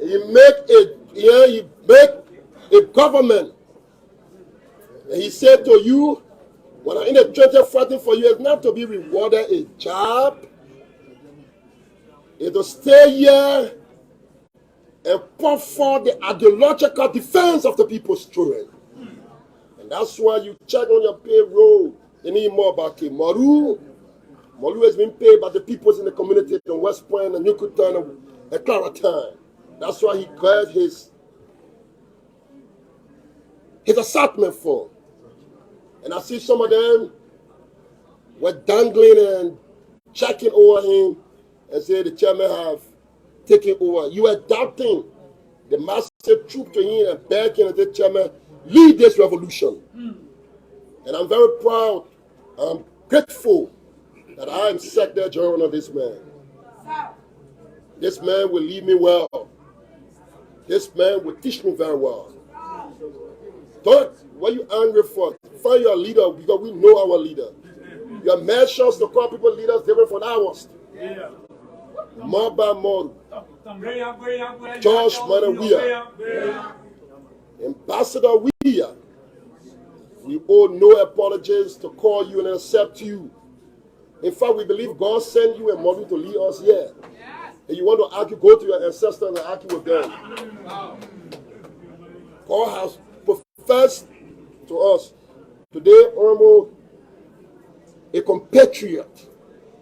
You make a government. And he said to you, when I'm in the trenches fighting for you, it's not to be rewarded a job. It's to stay here and put forth the ideological defense of the people's children. And that's why you check on your payroll. You need more about it. Maru has been paid by the peoples in the community in West Point and Yucatan and Clarentine. That's why he got his assortment for. And I see some of them were dangling and checking over him and say the chairman have taken over. You are doubting the massive troop to him and begging the chairman lead this revolution. And I'm very proud, I'm grateful that I am secretary general of this man. This man will lead me well. This man will teach me very well. Don't, what are you angry for? Find your leader because we know our leader. Your measures to call people leaders different from ours. More by more. George Manawia. Ambassador Weir. We owe no apologies to call you and accept you. In fact, we believe God sent you and Mother to lead us here. And you want to argue, go to your ancestors and argue with them. God has professed to us today, Honorable, a compatriot,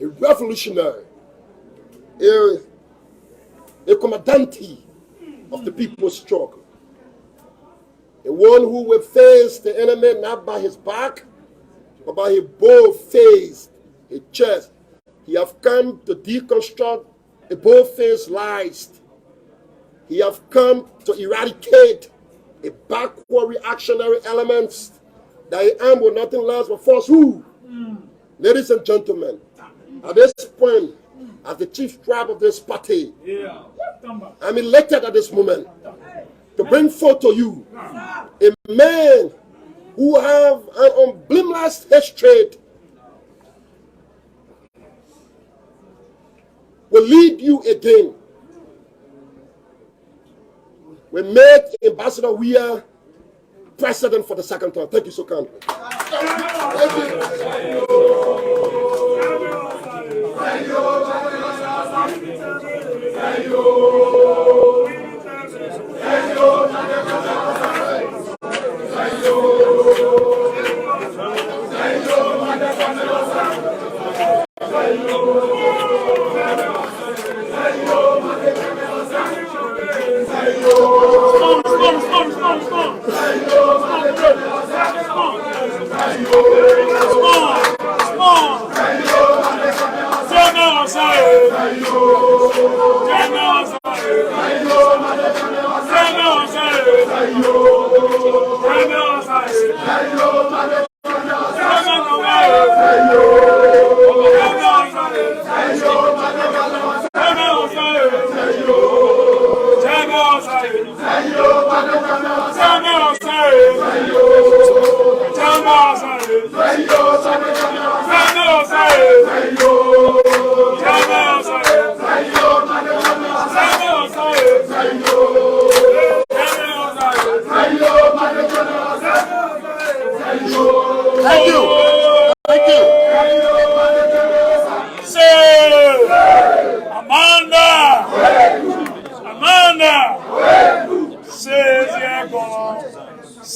a revolutionary, a commandante of the people's struggle. The one who will face the enemy not by his back, but by his bold face, his chest. He have come to deconstruct the bold-faced lies. He have come to eradicate the backward reactionary elements that he armed with nothing less but falsehood. Ladies and gentlemen, at this point, as the chief tribe of this party, I'm elected at this moment to bring forth to you a man who have an unblemished hatred, will lead you again. We make Ambassador Weir president for the second time. Thank you so kindly. Thank you. Thank you.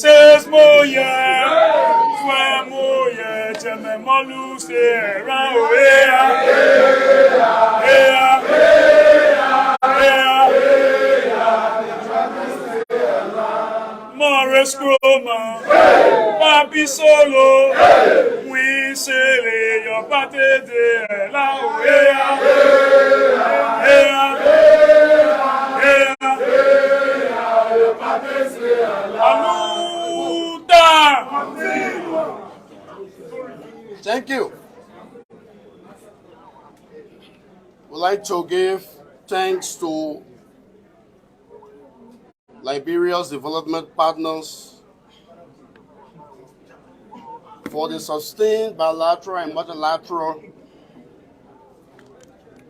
Says moye, twa moye, jeme molu se ra Morris Groma, Papi Solo, we say your party de la Thank you. We'd like to give thanks to Liberia's development partners for the sustained bilateral and multilateral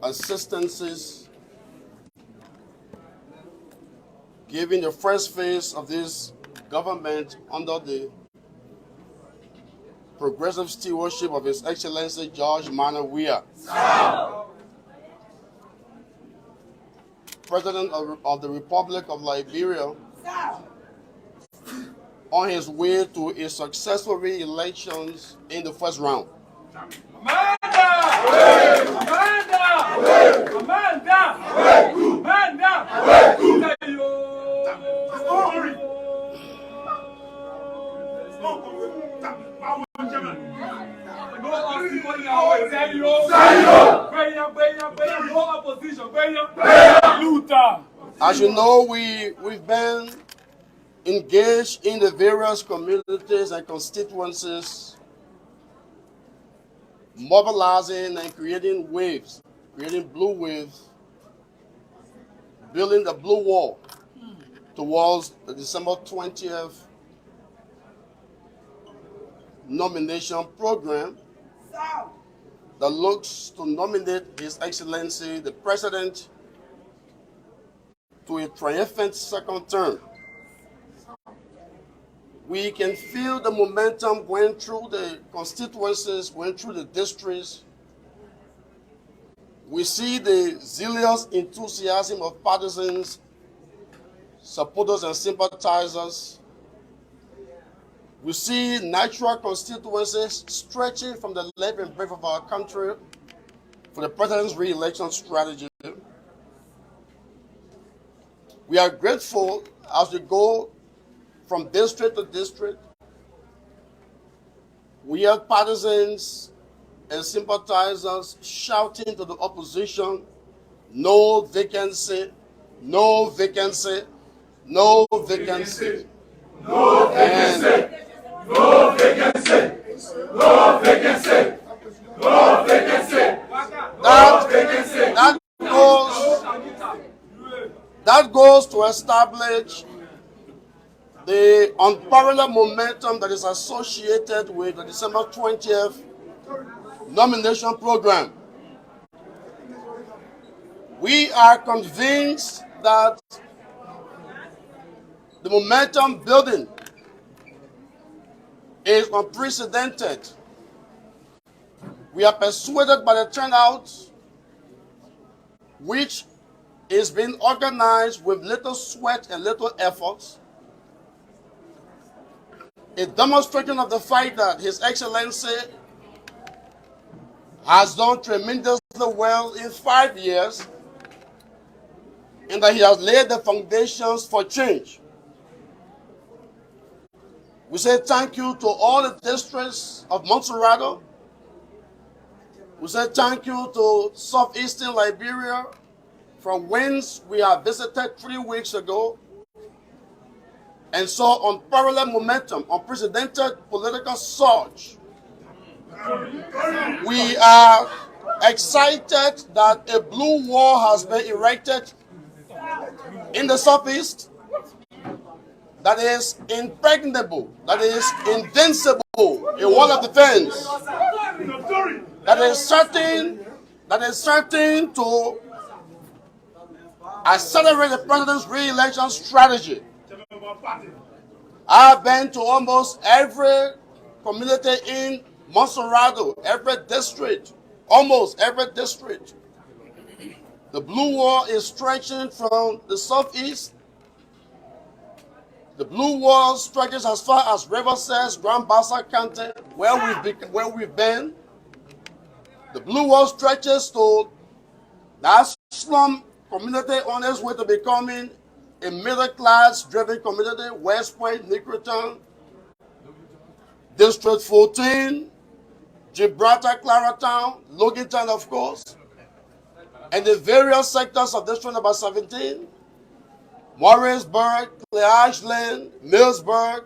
assistances giving the first phase of this government under the progressive stewardship of His Excellency George Manneh Weah, President of the Republic of Liberia, on his way to a successful re-election in the first round. As you know, we've been engaged in the various communities and constituencies, mobilizing and creating waves, creating blue waves, building the blue wall towards the December 20th nomination program that looks to nominate His Excellency the President to a triumphant second term. We can feel the momentum going through the constituencies, going through the districts. We see the zealous enthusiasm of partisans, supporters, and sympathizers. We see natural constituencies stretching from the length and breadth of our country for the president's re-election strategy. We are grateful as we go from district to district. We have partisans and sympathizers shouting to the opposition, no vacancy, no vacancy, no vacancy, no vacancy, no vacancy, no vacancy, no vacancy. That goes to establish the unparalleled momentum that is associated with the December 20th nomination program. We are convinced that the momentum building is unprecedented. We are persuaded by the turnout, which is being organized with little sweat and little effort, a demonstration of the fact that His Excellency has done tremendously well in 5 years and that he has laid the foundations for change. We say thank you to all the districts of Montserrat. We say thank you to southeastern Liberia, from whence we have visited 3 weeks ago and saw unparalleled momentum, unprecedented political surge. We are excited that a blue wall has been erected in the southeast that is impregnable, that is invincible, a wall of defense that is certain to accelerate the president's re-election strategy. I've been to almost every community in Montserrat, every district, almost every district. The blue wall is stretching from the southeast. The blue wall stretches as far as Riverside, Grand Bassa County, where we've been. The blue wall stretches to that slum community on its way to becoming a middle-class driven community, West Point, Nickerton, District 14, Gibraltar, Claratown, Logantown, of course, and the various sectors of District number 17, Morrisburg, Cleashland, Millsburg,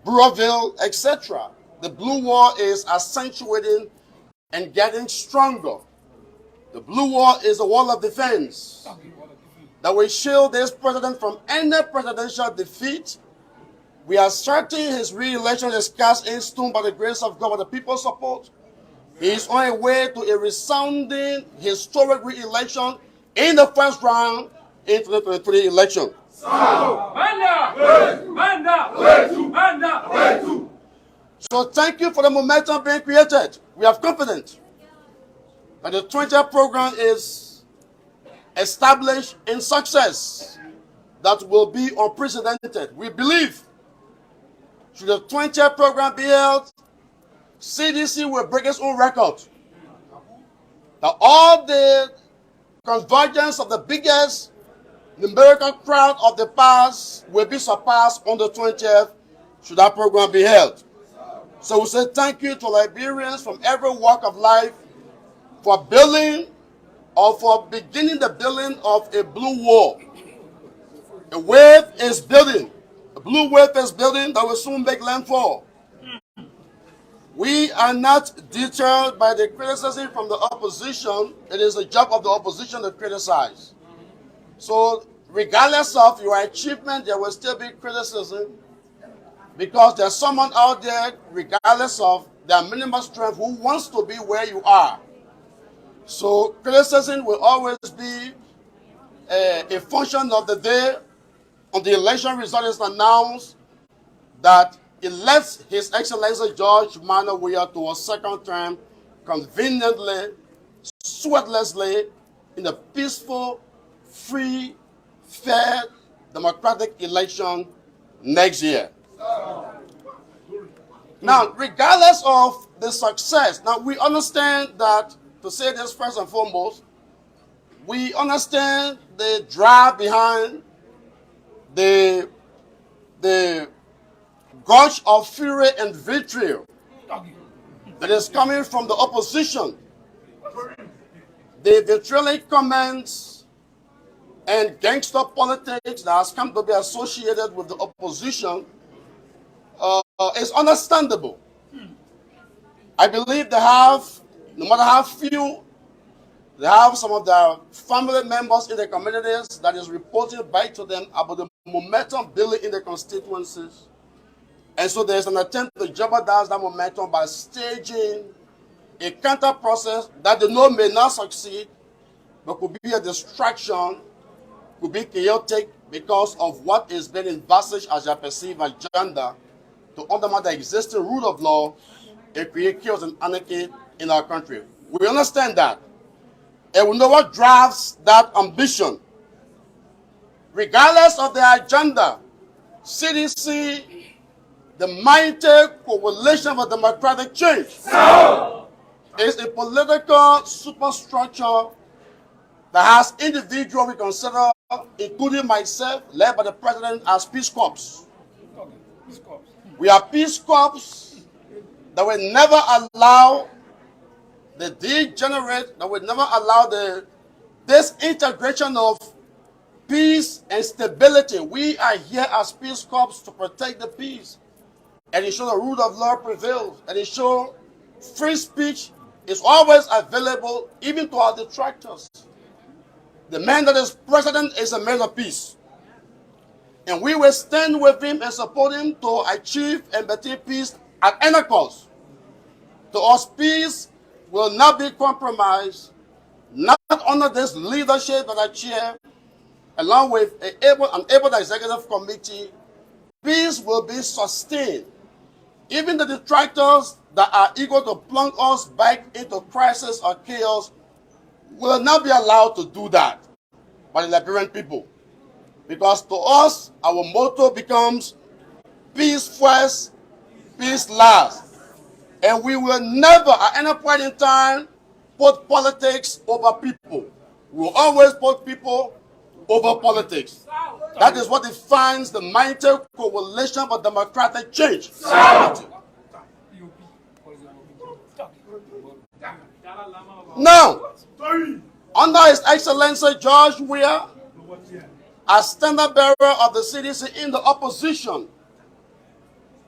Brewerville, etc. The blue wall is accentuating and getting stronger. The blue wall is a wall of defense that will shield this president from any presidential defeat. We are certain his re-election is cast in stone by the grace of God, with the people's support. He is on a way to a resounding, historic re-election in the first round in 2023 election. So thank you for the momentum being created. We are confident that the 20th program is established in success that will be unprecedented. We believe should the 20th program be held, CDC will break its own record. That all the convergence of the biggest numerical crowd of the past will be surpassed on the 20th should that program be held. So we say thank you to Liberians from every walk of life for building or for beginning the building of a blue wall. A wave is building. A blue wave is building that will soon make landfall. We are not deterred by the criticism from the opposition. It is the job of the opposition to criticize. So regardless of your achievement, there will still be criticism because there's someone out there, regardless of their minimal strength, who wants to be where you are. So criticism will always be a function of the day. On the election result is announced that elects His Excellency George Weah to a second term conveniently, sweatlessly, in a peaceful, free, fair, democratic election next year. Now, regardless of the success, now we understand that, to say this first and foremost, we understand the drive behind the gush of fury and vitriol that is coming from the opposition. The vitriolic comments and gangster politics that has come to be associated with the opposition is understandable. I believe they have, no matter how few, they have some of their family members in the communities that is reporting back to them about the momentum building in the constituencies. And so there's an attempt to jeopardize that momentum by staging a counter process that they know may not succeed, but could be a distraction, could be chaotic because of what is being envisaged as a perceived agenda to undermine the existing rule of law and create chaos and anarchy in our country. We understand that. And we know what drives that ambition. Regardless of the agenda, CDC, the mighty coalition for democratic change, is a political superstructure that has individuals we consider, including myself, led by the president, as Peace Corps. We are Peace Corps that will never allow the degenerate, that will never allow the disintegration of peace and stability. We are here as Peace Corps to protect the peace and ensure the rule of law prevails and ensure free speech is always available, even to our detractors. The man that is president is a man of peace. And we will stand with him and support him to achieve and maintain peace at any cost. To us, peace will not be compromised, not under this leadership that I chair, along with an able executive committee. Peace will be sustained. Even the detractors that are eager to plunge us back into crisis or chaos will not be allowed to do that by the Liberian people. Because to us, our motto becomes peace first, peace last. And we will never, at any point in time, put politics over people. We will always put people over politics. That is what defines the mighty coalition for democratic change. Now, under His Excellency George Weah, as standard bearer of the CDC in the opposition,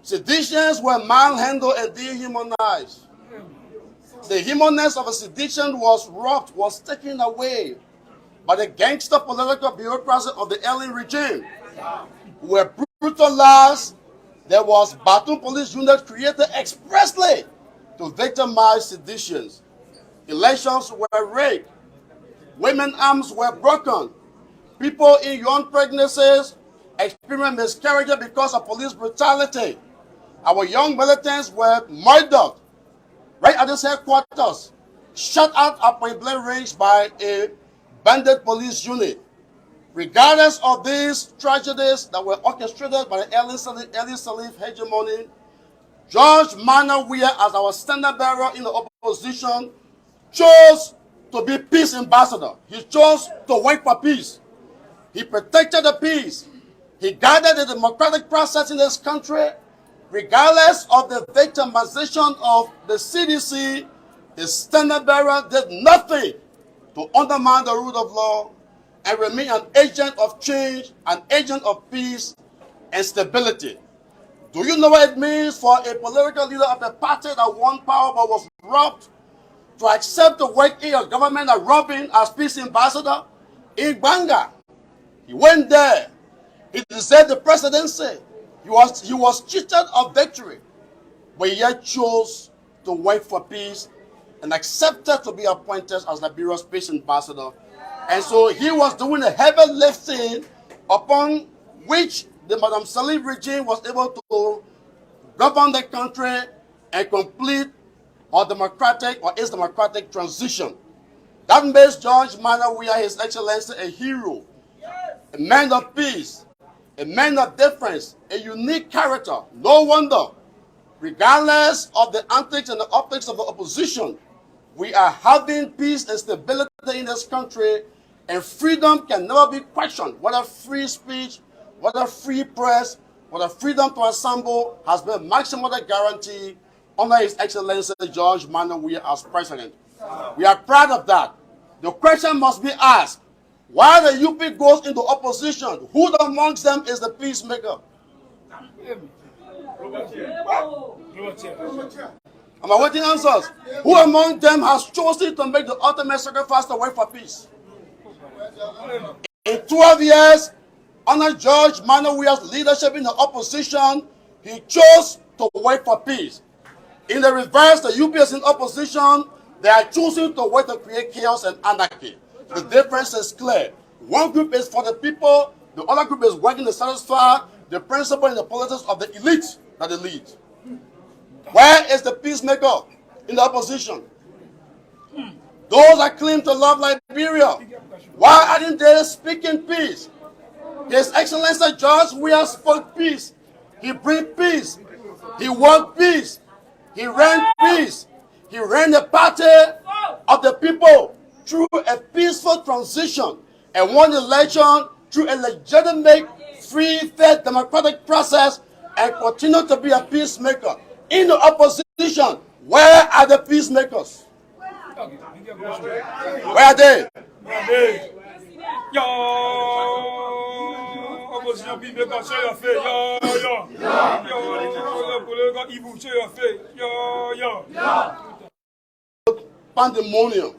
seditions were manhandled and dehumanized. The humanness of a sedition was robbed, was taken away by the gangster political bureaucracy of the alien regime, who were brutalized. There was Baton police unit created expressly to victimize seditions. Elections were rigged. Women's arms were broken. People in young pregnancies experience miscarriages because of police brutality. Our young militants were murdered right at this headquarters, shot out at point blank range by a bandit police unit. Regardless of these tragedies that were orchestrated by the early Salif hegemony, George Manneh Weah, as our standard bearer in the opposition, chose to be peace ambassador. He chose to work for peace. He protected the peace. He guided the democratic process in this country. Regardless of the victimization of the CDC, the standard bearer did nothing to undermine the rule of law and remain an agent of change, an agent of peace and stability. Do you know what it means for a political leader of a party that won power but was robbed to accept to work in your government and robbing as peace ambassador? In Banga, he went there. He deserved the presidency. He was cheated of victory, but he yet chose to work for peace and accepted to be appointed as Liberia's peace ambassador. And so he was doing the heavy lifting upon which the Madam Salif regime was able to govern the country and complete its democratic transition. That makes George Manneh Weah, His Excellency, a hero, a man of peace, a man of difference, a unique character. No wonder, regardless of the antics and the optics of the opposition, we are having peace and stability in this country, and freedom can never be questioned. Whether free speech, whether free press, whether freedom to assemble has been maximally guaranteed under His Excellency George Manneh Weah as president. We are proud of that. The question must be asked, why the UP goes into opposition? Who amongst them is the peacemaker? Am I waiting answers? Who among them has chosen to make the ultimate sacrifice to work for peace? In 12 years, under George Manneh Weah's leadership in the opposition, he chose to work for peace. In the reverse, the UP is in opposition. They are choosing to work to create chaos and anarchy. The difference is clear. One group is for the people, the other group is working to satisfy the principle and the politics of the elite that they lead. Where is the peacemaker in the opposition? Those that claim to love Liberia, why aren't they speaking peace? His Excellency George Weah spoke peace. He brought peace. He worked peace. He ran peace. He ran the party of the people through a peaceful transition and won the election through a legitimate, free, fair, democratic process and continued to be a peacemaker. In the opposition, where are the peacemakers? Where are they? Yo, opposition peacemaker, show your face. Yo, political evil, show your face. Yo. Pandemonium.